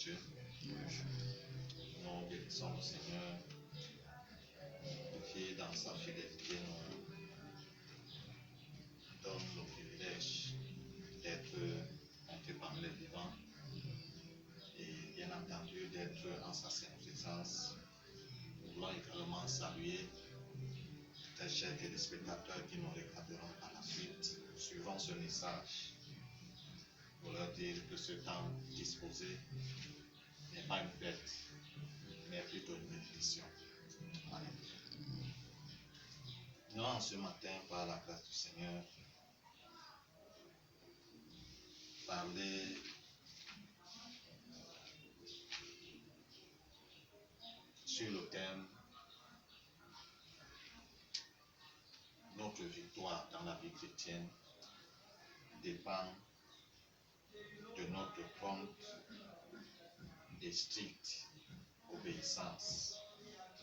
Dieu. Nous bénissons le Seigneur qui, dans sa fidélité, nous donne le privilège d'être monté parmi les vivants et bien entendu d'être en sa sainte présence. Nous voulons également saluer les chers téléspectateurs qui nous regarderont par la suite, suivant ce message, pour leur dire que ce temps disposé n'est pas une fête, mais plutôt une bénédiction. Amen. Nous, en ce matin, par la grâce du Seigneur, parler sur le thème notre victoire dans la vie chrétienne dépend de notre prompte et stricte obéissance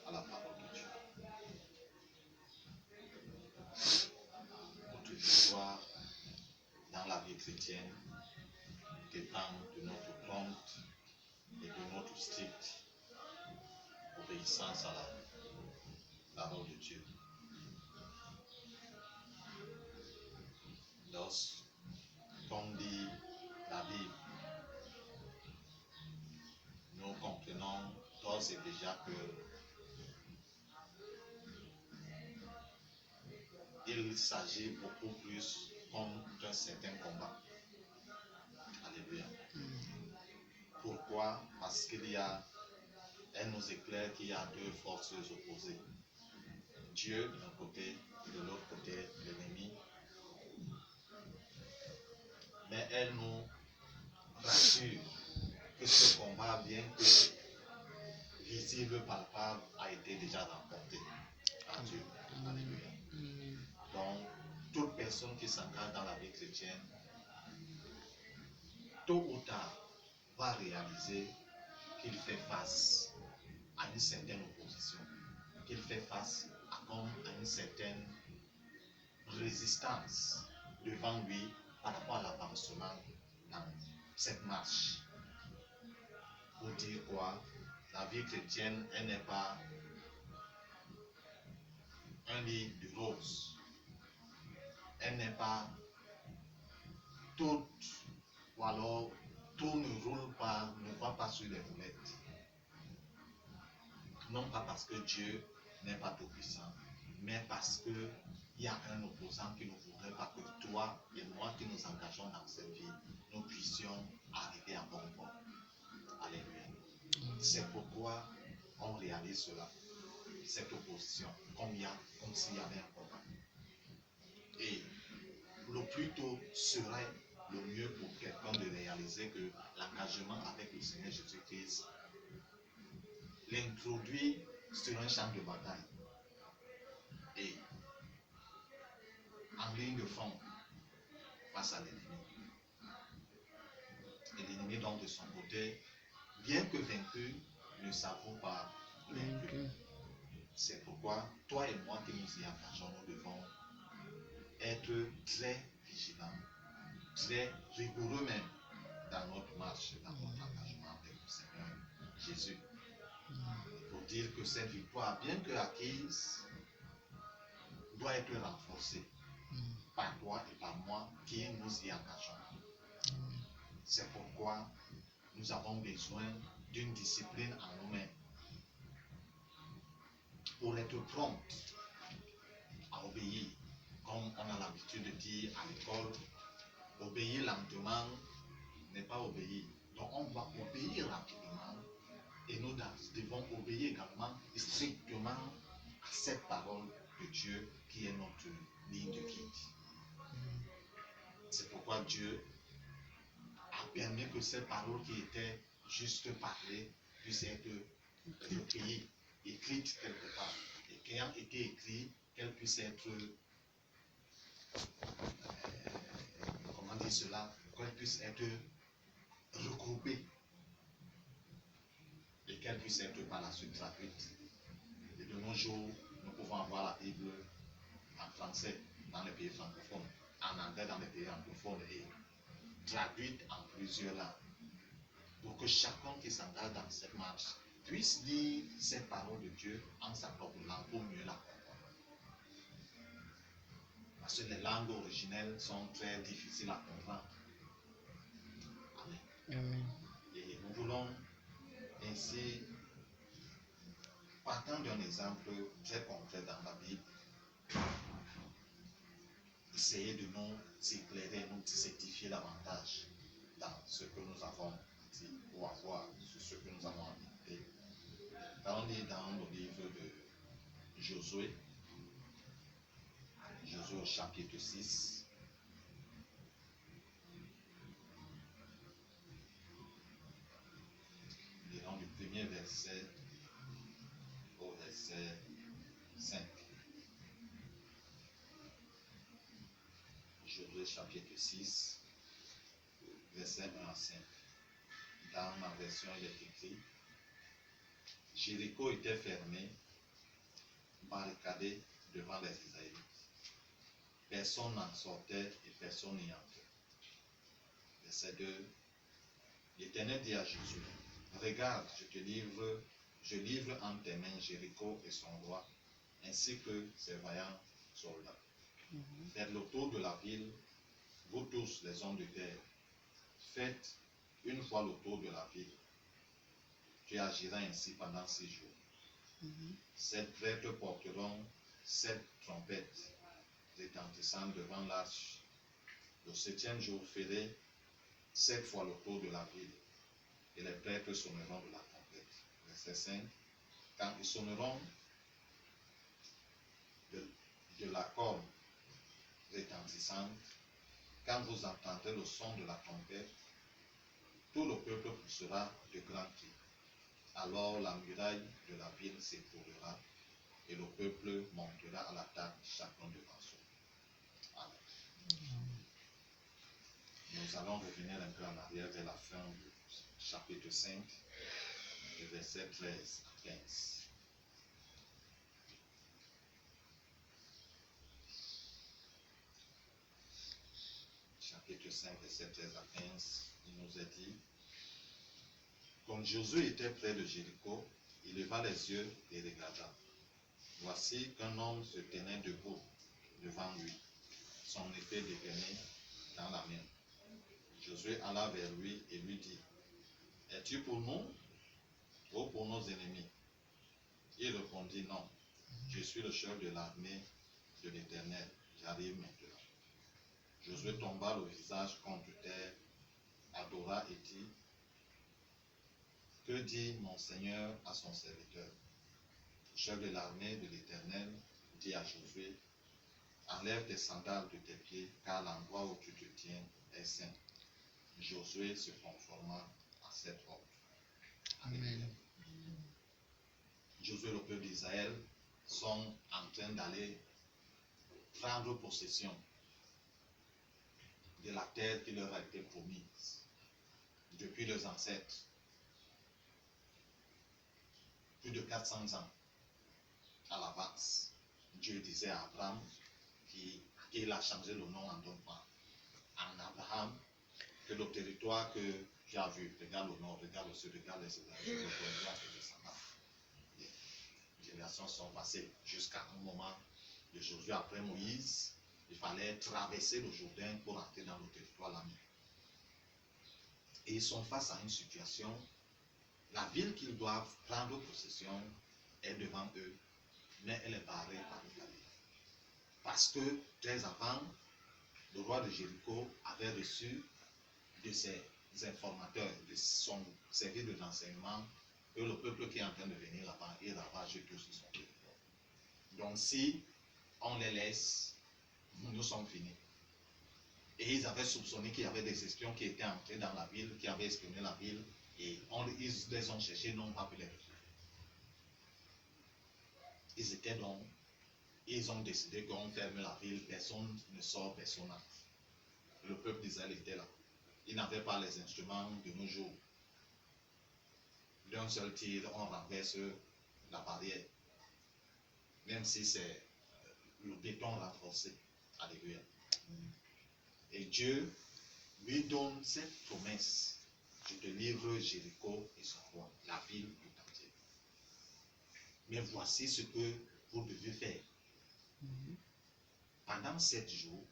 à la parole de Dieu. Notre victoire dans la vie chrétienne dépend de notre prompte et de notre stricte obéissance à la parole de Dieu. Lorsqu'on dit la Bible, nous comprenons d'ores et déjà que il s'agit beaucoup plus comme d'un certain combat. Alléluia. Pourquoi? Parce elle nous éclaire qu'il y a deux forces opposées. Dieu d'un côté et de l'autre côté l'ennemi. Mais elle nous rassure que ce combat, bien que visible, palpable, a été déjà remporté par Dieu. Alléluia. Donc, toute personne qui s'engage dans la vie chrétienne, tôt ou tard, va réaliser qu'il fait face à une certaine opposition, qu'il fait face à une certaine résistance devant lui par rapport à l'avancement dans cette marche. Pour dire quoi? La vie chrétienne, elle n'est pas un lit de roses. Elle n'est pas toute, ou alors tout ne roule pas, ne va pas sur les roulettes. Non pas parce que Dieu n'est pas tout puissant, mais parce qu'il y a un opposant qui ne voudrait pas que toi et moi qui nous engageons dans cette vie, nous puissions arriver à bon port. Alléluia. C'est pourquoi on réalise cela, cette opposition, comme s'il y avait un combat. Et le plus tôt serait le mieux pour quelqu'un de réaliser que l'engagement avec le Seigneur Jésus-Christ l'introduit sur un champ de bataille et en ligne de front face à l'ennemi. Et l'ennemi donc de son côté, bien que vaincu, ne s'avoue pas vaincu. C'est pourquoi toi et moi qui nous y engageons, nous devons être très vigilants, très rigoureux même dans notre marche, dans notre engagement avec le Seigneur Jésus. Pour dire que cette victoire, bien que acquise, doit être renforcée par toi et par moi qui nous y engageons. C'est pourquoi nous avons besoin d'une discipline en nous-mêmes pour être prompt à obéir, comme on a l'habitude de dire à l'école. Obéir lentement n'est pas obéir. Donc on va obéir rapidement et nous devons obéir également strictement à cette parole de Dieu qui est notre ligne de guide. C'est pourquoi Dieu a permis que cette parole qui était juste parlée puisse être recueillie, écrite quelque part. Et qu'ayant été écrite, qu'elle puisse être, comment dire cela, qu'elle puisse être regroupée et qu'elle puisse être par la suite traduite. Et de nos jours, nous pouvons avoir la Bible en français dans les pays francophones, en anglais dans les pays anglophones et traduite en plusieurs langues. pour que chacun qui s'engage dans cette marche puisse lire cette parole de Dieu en sa propre langue pour mieux la comprendre. Parce que les langues originelles sont très difficiles à comprendre. Amen. Amen. Et nous voulons ainsi, partant d'un exemple très concret dans la Bible, essayer de nous éclairer, nous certifier davantage dans ce que nous avons dit ou avoir sur ce que nous avons appris. Quand on lit dans le livre de Josué, Josué au chapitre 6, lisons du premier verset au verset 5. Josué chapitre 6, verset 1 à 5. Dans ma version, il est écrit: Jéricho était fermé, barricadé devant les Israélites. Personne n'en sortait et personne n'y entrait. Verset 2. L'Éternel dit à Josué: Regarde, je livre entre tes mains Jéricho et son roi, ainsi que ses vaillants soldats. Faites le tour de la ville, vous tous les hommes de guerre. Faites une fois le tour de la ville. Tu agiras ainsi pendant 6 jours. 7 prêtres porteront 7 trompettes retentissantes devant l'arche. Le 7e jour, ferez 7 fois le tour de la ville, et les prêtres sonneront de la trompette. Verset 5. Quand ils sonneront de la corne retentissante, quand vous entendrez le son de la trompette, tout le peuple poussera de grands cris. Alors la muraille de la ville s'écroulera et le peuple montera à l'attaque chacun devant soi. Amen. Nous allons revenir un peu en arrière vers la fin du chapitre 5, versets 13 à 15. Chapitre 5, verset 13 à 15, il nous est dit: Comme Josué était près de Jéricho, il leva les yeux et regarda. Voici qu'un homme se tenait debout devant lui, son épée dégainée dans la main. Josué alla vers lui et lui dit: Es-tu pour nous ou pour nos ennemis? Il répondit: Non, je suis le chef de l'armée de l'Éternel, j'arrive maintenant. Josué tomba le visage contre terre, adora et dit: Que dit mon Seigneur à son serviteur? Le chef de l'armée de l'Éternel dit à Josué: Enlève tes sandales de tes pieds, car l'endroit où tu te tiens est saint. Josué se conforma à cet ordre. Amen. Josué et le peuple d'Israël sont en train d'aller prendre possession de la terre qui leur a été promise depuis leurs ancêtres. Plus de 400 ans à l'avance, Dieu disait à Abraham qu'il a changé le nom en Abraham, que le territoire que tu as vu, regarde le nord, regarde le sud, regarde les États, je le donnerai à tes descendants. Les générations sont passées jusqu'à un moment de Josué après Moïse. Il fallait traverser le Jourdain pour entrer dans le territoire l'ami. Et ils sont face à une situation. La ville qu'ils doivent prendre possession est devant eux, mais elle est barrée par une vallée. Parce que, très avant, le roi de Jéricho avait reçu de ses informateurs, de son service de renseignement, que le peuple qui est en train de venir là-bas, il ravage tout sur son territoire. Donc si on les laisse, nous sommes finis. Et ils avaient soupçonné qu'il y avait des espions qui étaient entrés dans la ville, qui avaient espionné la ville, et ils les ont cherchés, n'ont pas pu les retrouver. Ils ont décidé qu'on ferme la ville, personne ne sort, personne n'entre. Le peuple d'Israël était là. Ils n'avaient pas les instruments de nos jours. D'un seul tir, on renverse la barrière. Même si c'est le béton renforcé. Alléluia. Et Dieu lui donne cette promesse je te livre Jéricho et son roi, la ville tout entière. Mais voici ce que vous devez faire. Pendant 7 jours,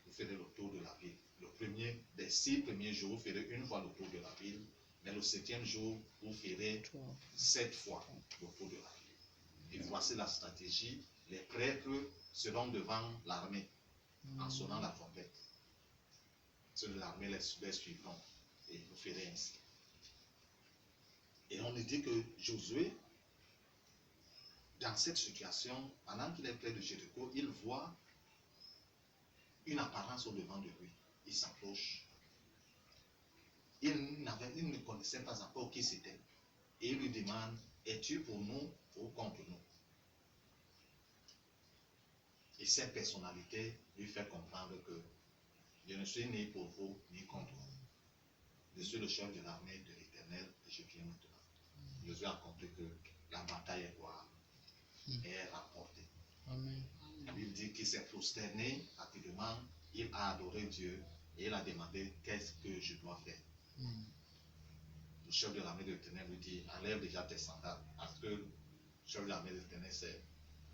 vous ferez le tour de la ville. Le premier, des 6 premiers jours, vous ferez une fois le tour de la ville. Mais le 7e jour, vous ferez 7 fois le tour de la ville. Et voici la stratégie. Les prêtres seront devant l'armée en sonnant la trompette. Ceux de l'armée les suivront. Et vous ferez ainsi. Et on nous dit que Josué, dans cette situation, pendant qu'il est près de Jéricho, il voit une apparence au devant de lui. Il s'approche. Il ne connaissait pas encore qui c'était. Et il lui demande, es-tu pour nous ou contre nous? Et cette personnalité lui fait comprendre que je ne suis ni pour vous ni contre vous. Je suis le chef de l'armée de l'Éternel et je viens maintenant. Josué a compris que la bataille est quoi? Est remportée. Amen. La Bible dit qu'il s'est prosterné rapidement, il a adoré Dieu et il a demandé qu'est-ce que je dois faire. Le chef de l'armée de l'Éternel lui dit, enlève déjà tes sandales. Parce que le chef de l'armée de l'Éternel, c'est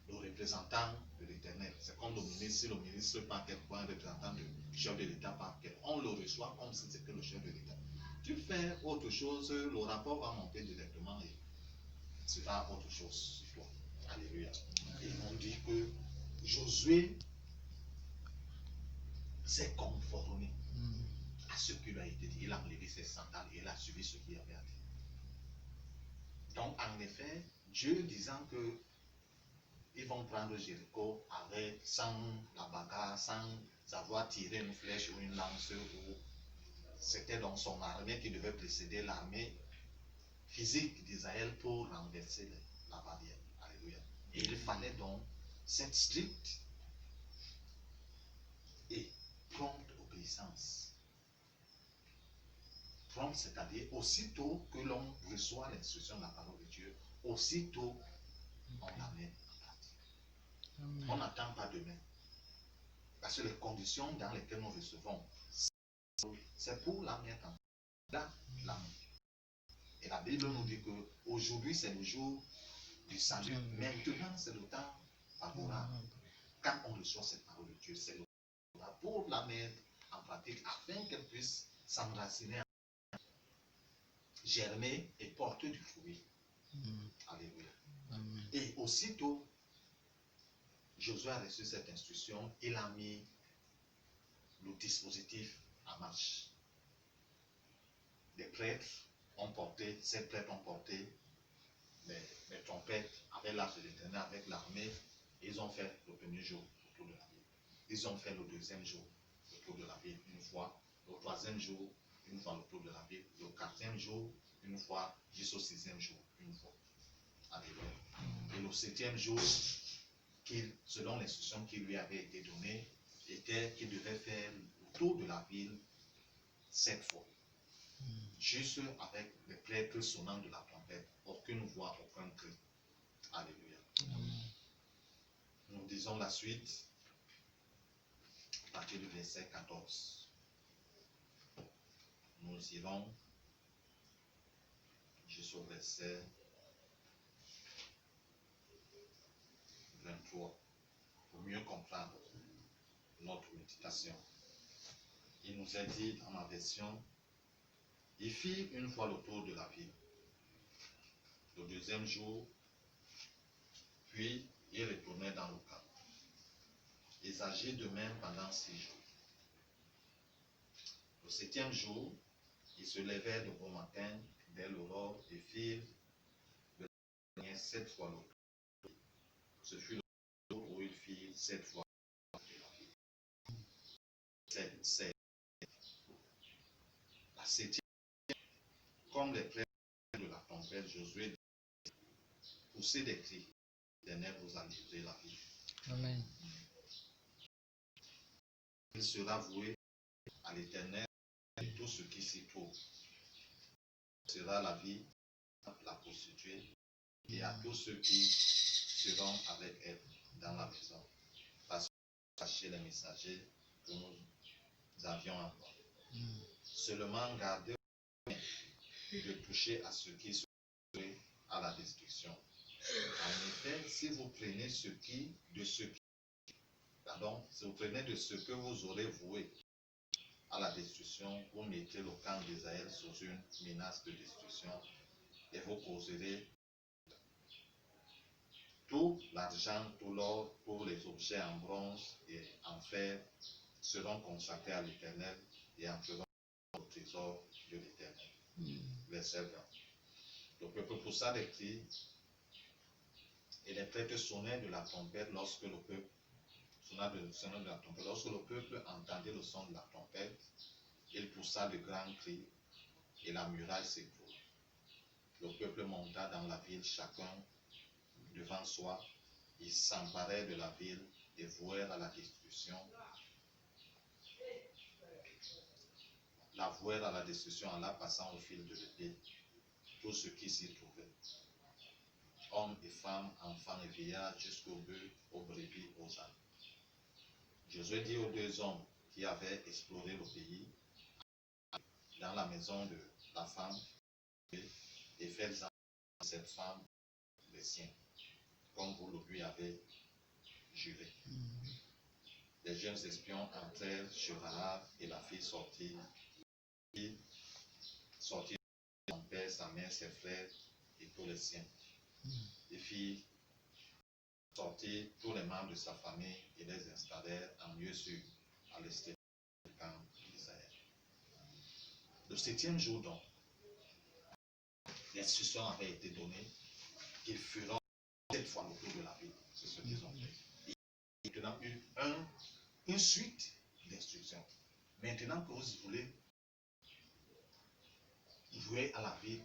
le représentant de l'Éternel. C'est comme le ministre, si le ministre par quelqu'un, un représentant du chef de l'État par quelqu'un, on le reçoit comme si c'était le chef de l'État. Tu fais autre chose, le rapport va monter directement et sera autre chose sur toi. Alléluia. Et on dit que Josué s'est conformé à ce qui lui a été dit. Il a enlevé ses sandales et il a suivi ce qui avait à dire. Donc, en effet, Dieu disant que ils vont prendre Jéricho avec, sans la bagarre, sans avoir tiré une flèche ou une lance, ou c'était donc son armée qui devait précéder l'armée physique d'Israël pour renverser la barrière. Alléluia. Et il fallait donc cette stricte et prompte obéissance. Prompte, c'est-à-dire aussitôt que l'on reçoit l'instruction de la parole de Dieu, aussitôt on la met en pratique. On n'attend pas demain. Parce que les conditions dans lesquelles nous recevons, c'est pour la mettre en pratique. Et la Bible nous dit qu'aujourd'hui c'est le jour du salut. Maintenant c'est le temps favorable. Quand on reçoit cette parole de Dieu, c'est le temps pour la mettre en pratique afin qu'elle puisse s'enraciner, germer et porter du fruit. Alléluia. Et aussitôt, Josué a reçu cette instruction, il a mis le dispositif en marche. Les prêtres ont porté, ces prêtres ont porté les trompettes avec l'arche de l'Éternel, avec l'armée. Ils ont fait le premier jour le tour de la ville. Ils ont fait le deuxième jour le tour de la ville une fois. Le troisième jour, une fois le tour de la ville. Le quatrième jour, une fois, jusqu'au 6e jour, une fois. Alléluia. Et le 7e jour, selon l'instruction qui lui avait été donnée, était qu'il devait faire le tour de la ville 7 fois. Juste avec les prêtres sonnant de la trompette, aucune voix, aucun cri. Alléluia. Nous disons la suite, à partir du verset 14. Nous irons jusqu'au verset 23 pour mieux comprendre notre méditation. Il nous est dit dans ma version, il fit une fois le tour de la ville. Le deuxième jour, puis il retournait dans le camp. Ils agirent de même pendant 6 jours. Le 7e jour, ils se levèrent de bon matin dès l'aurore et firent de la manière 7 fois le tour. Ce fut le jour où ils firent 7 fois le tour de la ville. C'est la 7e. Comme les prêtres de la trompette, Josué dit, poussez des cris, l'Éternel vous a livré la vie. Amen. Il sera voué à l'Éternel et tout ce qui s'y trouve. Ce sera la vie, la prostituée, et à tous ceux qui seront avec elle dans la maison. Parce que cacher les messagers que nous avions envoyés. seulement gardez de toucher à ce qui serait à la destruction. En effet, si vous prenez si vous prenez de ce que vous aurez voué à la destruction, vous mettez le camp d'Israël sous une menace de destruction et vous causerez tout l'argent, tout l'or, tous les objets en bronze et en fer seront consacrés à l'Éternel et entreront au trésor de l'Éternel. Verset 20. Le peuple poussa des cris et les prêtres sonnaient de la trompette lorsque le peuple entendait le son de la trompette. Il poussa de grands cris et la muraille s'écroula. Le peuple monta dans la ville, chacun devant soi. Ils s'emparèrent de la ville et vouèrent à la destruction. La vouèrent à la destruction en la passant au fil de l'épée, tout ce qui s'y trouvait. Hommes et femmes, enfants et vieillards, jusqu'aux bœufs, aux brebis, aux ânes. Josué dit aux deux hommes qui avaient exploré le pays, dans la maison de la femme, et faites-en cette femme les siens, comme vous le lui avez juré. Les jeunes espions entrèrent chez Rahab et la fille sortit de son père, sa mère, ses frères et tous les siens. Les filles sortirent tous les membres de sa famille et les installèrent en lieu sûr à l'extérieur du camp d'Israël. Le 7e jour donc, l'instruction avait été donnée qu'ils feront cette fois le tour de la ville. C'est ce qu'ils ont fait. Et maintenant, une suite d'instructions. Maintenant que vous voulez jouer à la ville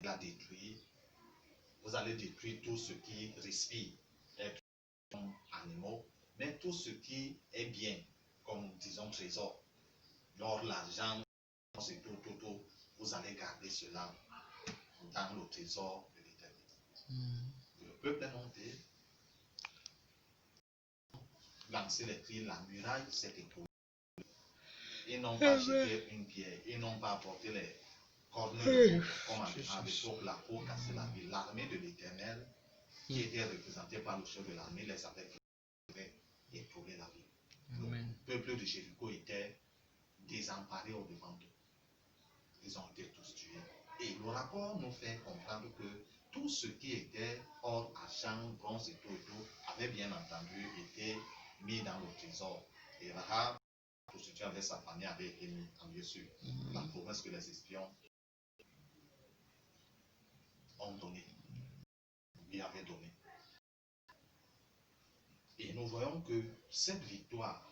la détruire, vous allez détruire tout ce qui respire, être animaux, mais tout ce qui est bien, comme disons trésor, l'or, l'argent, c'est tout, vous allez garder cela dans le trésor de l'Éternel. Le peuple est monté, lancé les cris, la muraille s'est écroulée. Ils n'ont pas jeté une pierre, ils n'ont pas apporté les cornes de peau, comme à l'époque, la peau cassait la ville. L'armée de l'Éternel, qui était représentée par le chef de l'armée, les avait écroulé la ville. Le peuple de Jéricho était désemparé au devant d'eux. Ils ont été tous tués. Et le rapport nous fait comprendre que tout ce qui était or, argent, bronze et tout, avait bien entendu été mis dans le trésor. Et Rahab, prostituée avec sa famille, avait été mis en lieu sûr. La promesse que les espions ont donnée, lui avaient donnée. Et nous voyons que cette victoire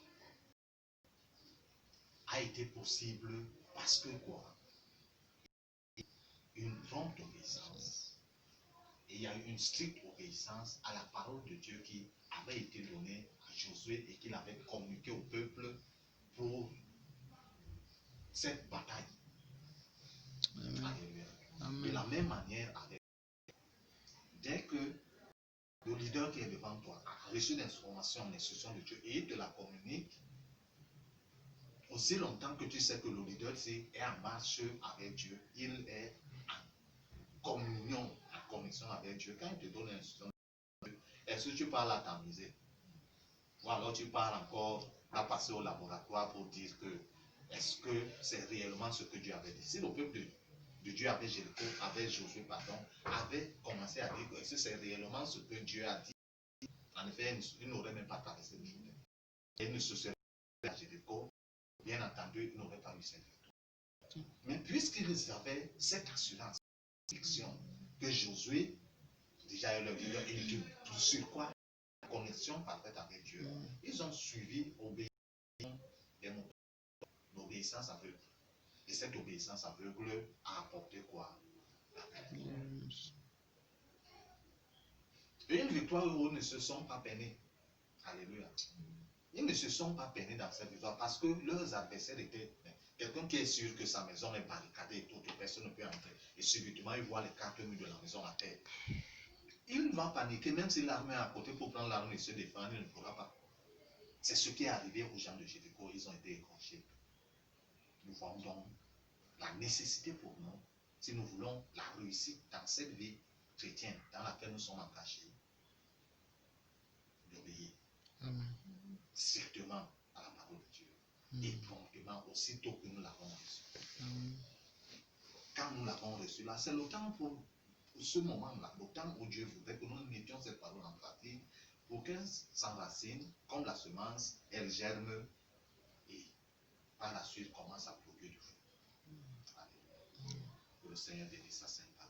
a été possible parce que quoi? Une prompte obéissance. Et il y a eu une stricte obéissance à la parole de Dieu qui avait été donnée à Josué et qu'il avait communiqué au peuple pour cette bataille. Alléluia. De la même manière, dès que le leader qui est devant toi a reçu l'information, l'instruction de Dieu et il te la communique, aussi longtemps que tu sais que le leader est en marche avec Dieu, il est en communion, en connexion avec Dieu. Quand il te donne l'instruction, est-ce que tu parles à t'amuser? Ou alors tu parles encore à passer au laboratoire pour dire que est-ce que c'est réellement ce que Dieu avait dit? Si le peuple de Dieu avait Josué, avait commencé à dire est-ce que c'est réellement ce que Dieu a dit? En effet, il n'aurait même pas traversé le Jourdain. Il ne se serait pas à Jéricho. Bien entendu, il n'aurait pas eu cette victoire. Mais puisqu'ils avaient cette assurance, que Josué, déjà leur leader, il dit sur quoi? La connexion parfaite avec Dieu. Ils ont suivi l'obéissance aveugle. Et cette obéissance aveugle a apporté quoi? La victoire. Et une victoire où ils ne se sont pas peinés. Alléluia. Ils ne se sont pas peinés dans cette victoire parce que leurs adversaires étaient quelqu'un qui est sûr que sa maison est barricadée et toute personne ne peut entrer. Et subitement, il voit les 4 murs de la maison à terre. Il va paniquer, même si l'armée est à côté pour prendre l'arme et se défendre, il ne pourra pas. C'est ce qui est arrivé aux gens de Jéricho, ils ont été égorgés. voyons donc la nécessité pour nous, si nous voulons la réussite dans cette vie chrétienne dans laquelle nous sommes engagés, d'obéir strictement à la parole de Dieu et promptement aussitôt que nous l'avons reçue. Quand nous l'avons reçue, là, c'est le temps pour ce moment-là, le temps où Dieu voudrait que nous mettions cette parole en pratique pour qu'elle s'enracine comme la semence, elle germe et par la suite commence à produire du fruit. Alléluia. Que le Seigneur bénisse sa sainte.